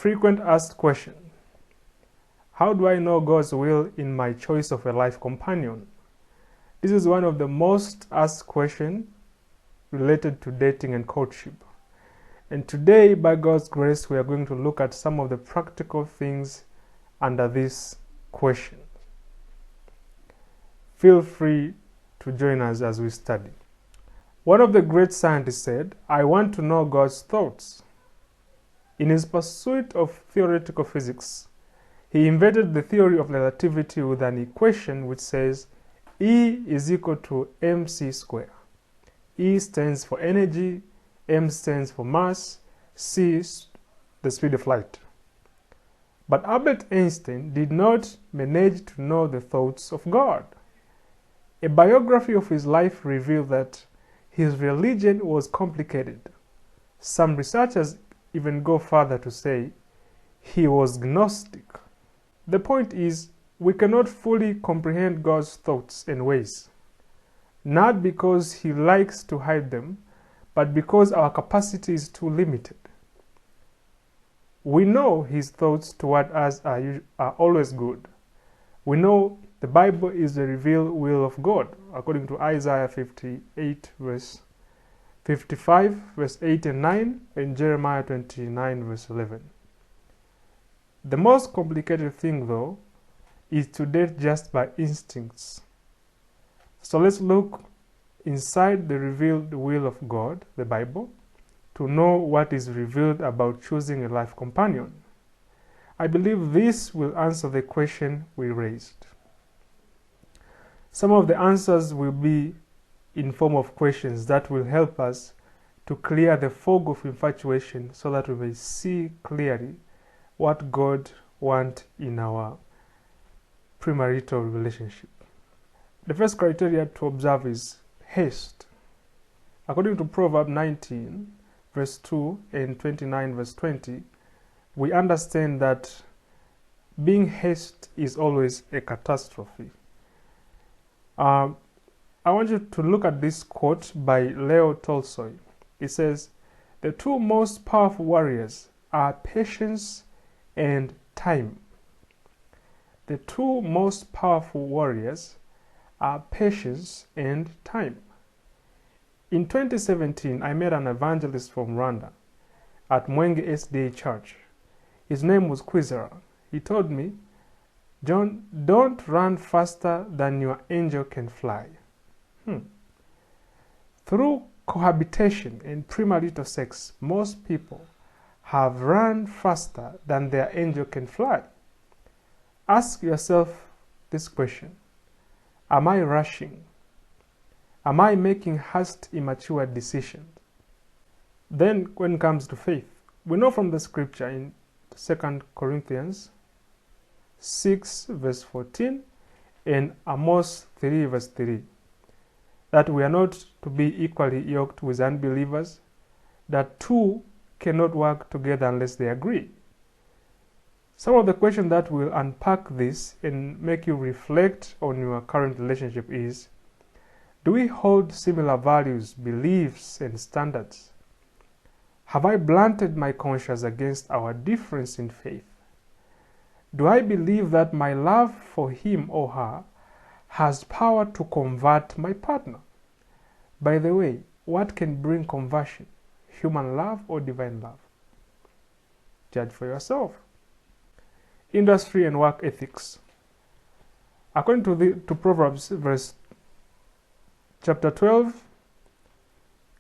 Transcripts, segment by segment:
frequent asked question. How do I know God's will in my choice of a life companion? This is one of the most asked questions related to dating and courtship. And today, by God's grace, we are going to look at some of the practical things under this question. Feel free to join us as we study. One of the great scientists said, "I want to know God's thoughts." In his pursuit of theoretical physics, he invented the theory of relativity with an equation which says E is equal to mc squared. E stands for energy, m stands for mass, c is the speed of light. But Albert Einstein did not manage to know the thoughts of God. A biography of his life revealed that his religion was complicated. Some researchers even go further to say he was Gnostic. The point is, we cannot fully comprehend God's thoughts and ways, not because he likes to hide them, but because our capacity is too limited. We know his thoughts toward us are always good. We know the Bible is the revealed will of God, according to Isaiah 58 verse 55 verse 8 and 9, and Jeremiah 29 verse 11. The most complicated thing, though, is to date just by instincts. So let's look inside the revealed will of God, the Bible, to know what is revealed about choosing a life companion. I believe this will answer the question we raised. Some of the answers will be in form of questions that will help us to clear the fog of infatuation so that we may see clearly what God wants in our premarital relationship. The first criteria to observe is haste. According to Proverbs 19 verse 2 and 29 verse 20, we understand that being hasty is always a catastrophe. I want you to look at this quote by Leo Tolstoy. It says, "The two most powerful warriors are patience and time." The two most powerful warriors are patience and time. In 2017, I met an evangelist from Rwanda at Mwenge SDA Church. His name was Kwizera. He told me, "John, don't run faster than your angel can fly." Through cohabitation and premarital sex, most people have run faster than their angel can fly. Ask yourself this question: am I rushing? Am I making hasty, immature decisions? Then, when it comes to faith, we know from the scripture in 2 Corinthians 6 verse 14 and Amos 3 verse 3 that we are not to be equally yoked with unbelievers, that two cannot work together unless they agree. Some of the questions that will unpack this and make you reflect on your current relationship is: do we hold similar values, beliefs, and standards? Have I blunted my conscience against our difference in faith? Do I believe that my love for him or her has power to convert my partner? By the way, what can bring conversion? Human love or divine love? Judge for yourself. Industry and work ethics. According to Proverbs chapter 12,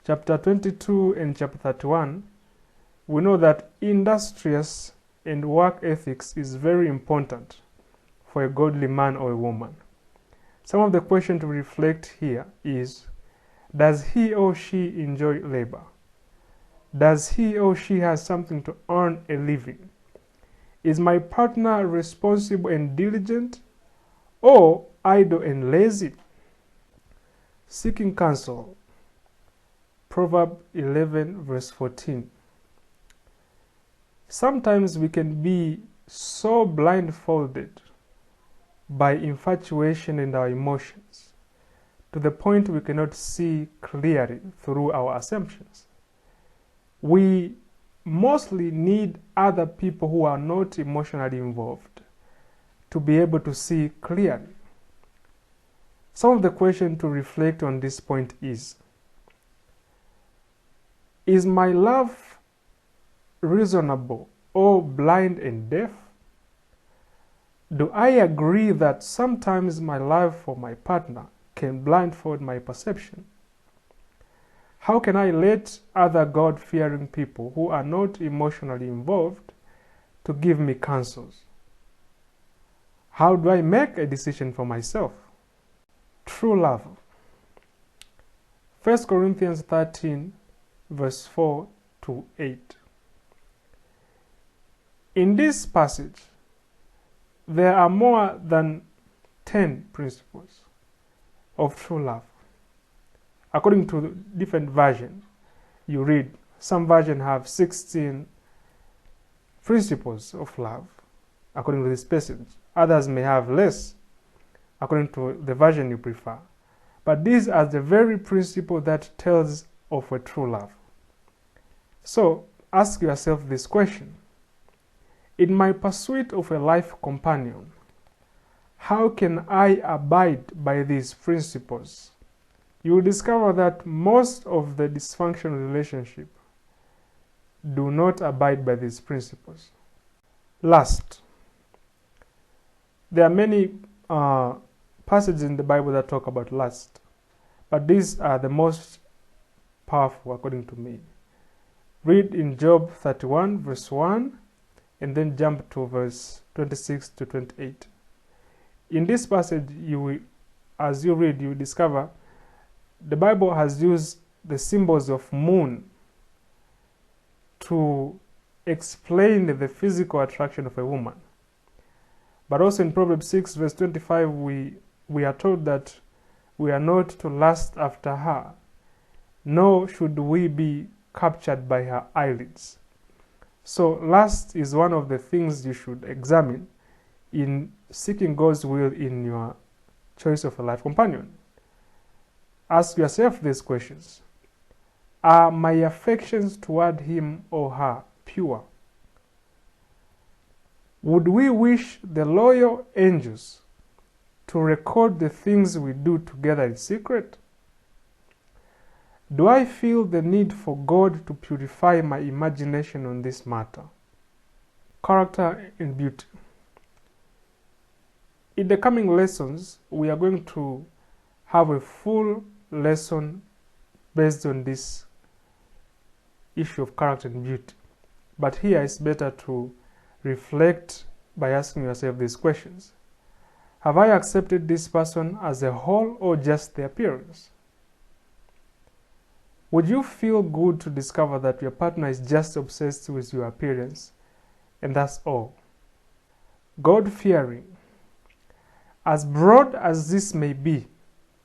chapter 22, and chapter 31, we know that industrious and work ethics is very important for a godly man or a woman. Some of the questions to reflect here is: does he or she enjoy labor? Does he or she have something to earn a living? Is my partner responsible and diligent, or idle and lazy? Seeking counsel. Proverbs 11 verse 14. Sometimes we can be so blindfolded by infatuation and our emotions to the point we cannot see clearly through our assumptions. We mostly need other people who are not emotionally involved to be able to see clearly. Some of the questions to reflect on this point is my love reasonable or blind and deaf? Do I agree that sometimes my love for my partner can blindfold my perception? How can I let other God-fearing people who are not emotionally involved to give me counsels? How do I make a decision for myself? True love. 1 Corinthians 13, verse 4 to 8. In this passage, there are more than 10 principles of true love. According to different versions, you read, some versions have 16 principles of love, according to this passage. Others may have less, according to the version you prefer. But these are the very principle that tells of a true love. So, ask yourself this question. In my pursuit of a life companion, how can I abide by these principles? You will discover that most of the dysfunctional relationships do not abide by these principles. Lust. There are many passages in the Bible that talk about lust, but these are the most powerful according to me. Read in Job 31 verse 1 and then jump to verse 26 to 28. In this passage, as you read, you discover the Bible has used the symbols of moon to explain the physical attraction of a woman. But also in Proverbs 6 verse 25, we are told that we are not to lust after her, nor should we be captured by her eyelids. So lust is one of the things you should examine in seeking God's will in your choice of a life companion. Ask yourself these questions. Are my affections toward him or her pure? Would we wish the loyal angels to record the things we do together in secret? Do I feel the need for God to purify my imagination on this matter? Character and beauty. In the coming lessons, we are going to have a full lesson based on this issue of character and beauty. But here it's better to reflect by asking yourself these questions. Have I accepted this person as a whole or just the appearance? Would you feel good to discover that your partner is just obsessed with your appearance and that's all? God-fearing. As broad as this may be,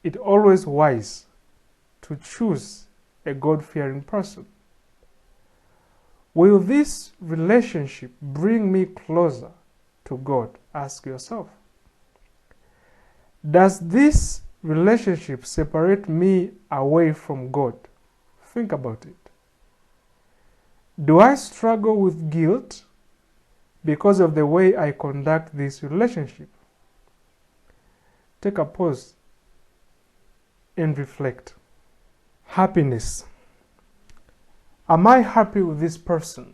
it's always wise to choose a God-fearing person. Will this relationship bring me closer to God? Ask yourself. Does this relationship separate me away from God? Think about it. Do I struggle with guilt because of the way I conduct this relationship? Take a pause and reflect. Happiness. Am I happy with this person?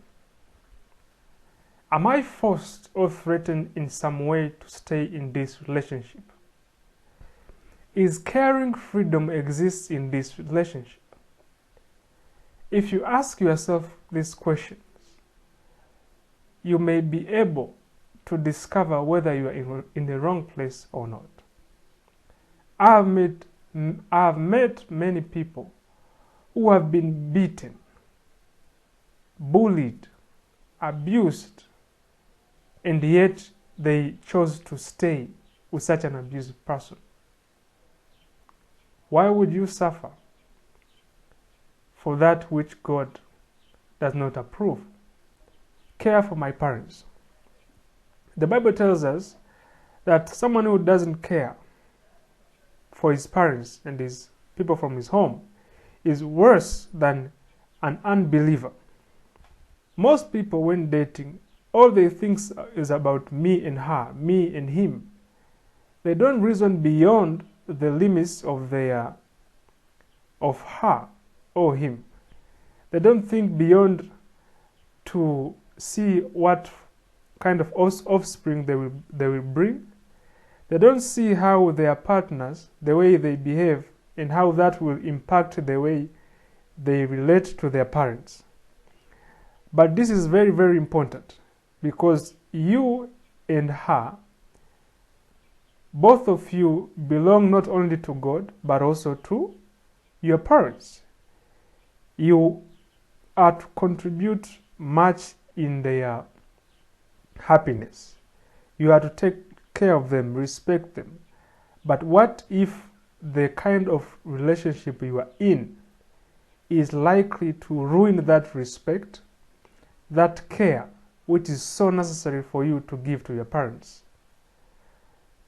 Am I forced or threatened in some way to stay in this relationship? Is caring freedom exists in this relationship? If you ask yourself these questions, you may be able to discover whether you are in the wrong place or not. I have met many people who have been beaten, bullied, abused, and yet they chose to stay with such an abusive person. Why would you suffer for that which God does not approve? Care for my parents. The Bible tells us that someone who doesn't care for his parents and his people from his home is worse than an unbeliever. Most people, when dating, all they think is about me and her, me and him. They don't reason beyond the limits of her or him. They don't think beyond to see what kind of offspring they will bring. They don't see how their partners, the way they behave, and how that will impact the way they relate to their parents. But this is very, very important, because you and her, both of you belong not only to God, but also to your parents. You are to contribute much in their happiness. You are to take care of them, respect them. But what if the kind of relationship you are in is likely to ruin that respect, that care, which is so necessary for you to give to your parents?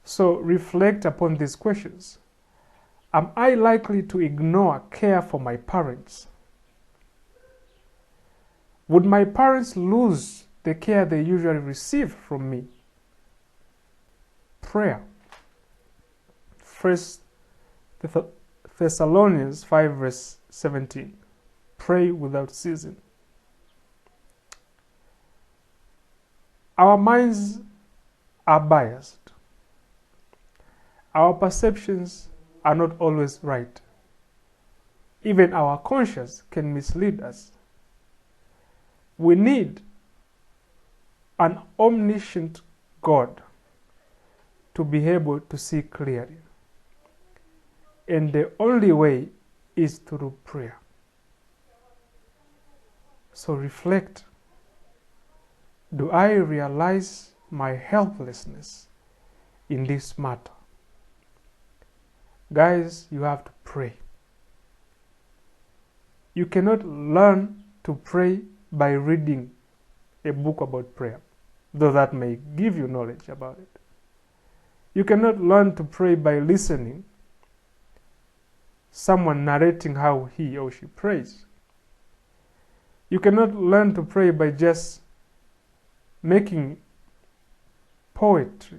So reflect upon these questions. Am I likely to ignore care for my parents? Would my parents lose the care they usually receive from me? Prayer. 1 Thessalonians 5 verse 17. Pray without ceasing. Our minds are biased. Our perceptions are not always right. Even our conscience can mislead us. We need an omniscient God to be able to see clearly. And the only way is through prayer. So reflect. Do I realize my helplessness in this matter? Guys, you have to pray. You cannot learn to pray by reading a book about prayer, though that may give you knowledge about it. You cannot learn to pray by listening someone narrating how he or she prays. You cannot learn to pray by just making poetry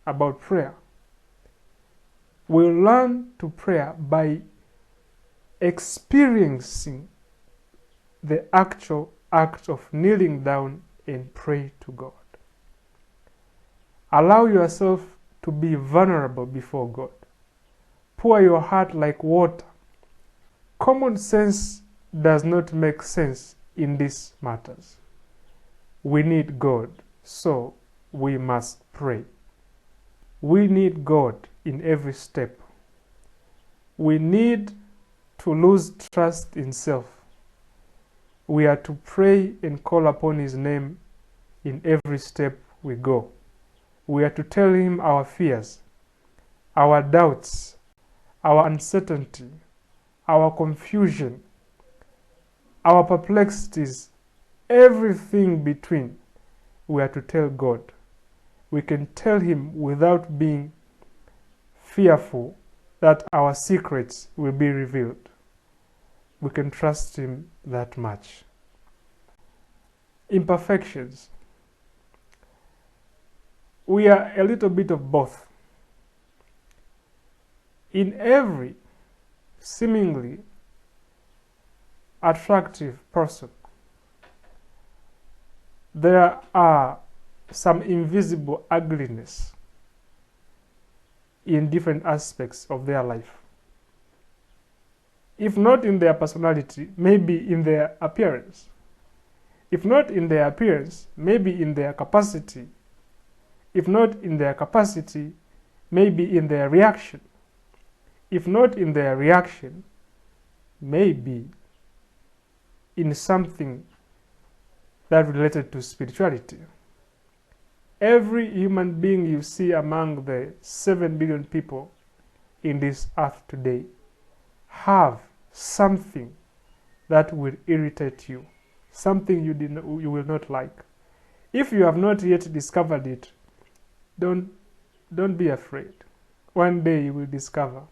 about prayer. We learn to pray by experiencing the actual act of kneeling down and pray to God. Allow yourself to be vulnerable before God. Pour your heart like water. Common sense does not make sense in these matters. We need God, so we must pray. We need God in every step. We need to lose trust in self. We are to pray and call upon His name in every step we go. We are to tell Him our fears, our doubts, our uncertainty, our confusion, our perplexities, everything between. We are to tell God. We can tell Him without being fearful that our secrets will be revealed. We can trust Him that much. Imperfections. We are a little bit of both. In every seemingly attractive person, there are some invisible ugliness in different aspects of their life. If not in their personality, maybe in their appearance. If not in their appearance, maybe in their capacity. If not in their capacity, maybe in their reaction. If not in their reaction, maybe in something that related to spirituality. Every human being you see among the 7 billion people in this earth today have something that will irritate you, something you will not like. If you have not yet discovered it, don't be afraid. One day you will discover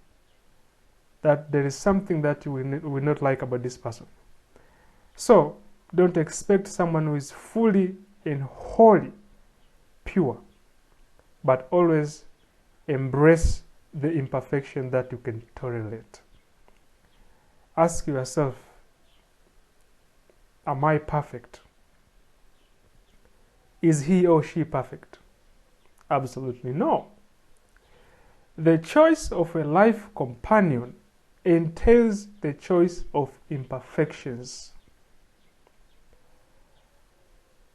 that there is something that you will not like about this person. So Don't expect someone who is fully and wholly pure, but always embrace the imperfection that you can tolerate. Ask yourself, am I perfect? Is he or she perfect? Absolutely no. The choice of a life companion entails the choice of imperfections.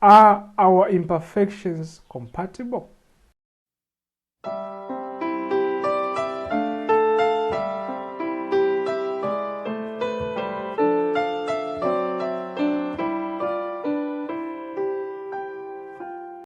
Are our imperfections compatible?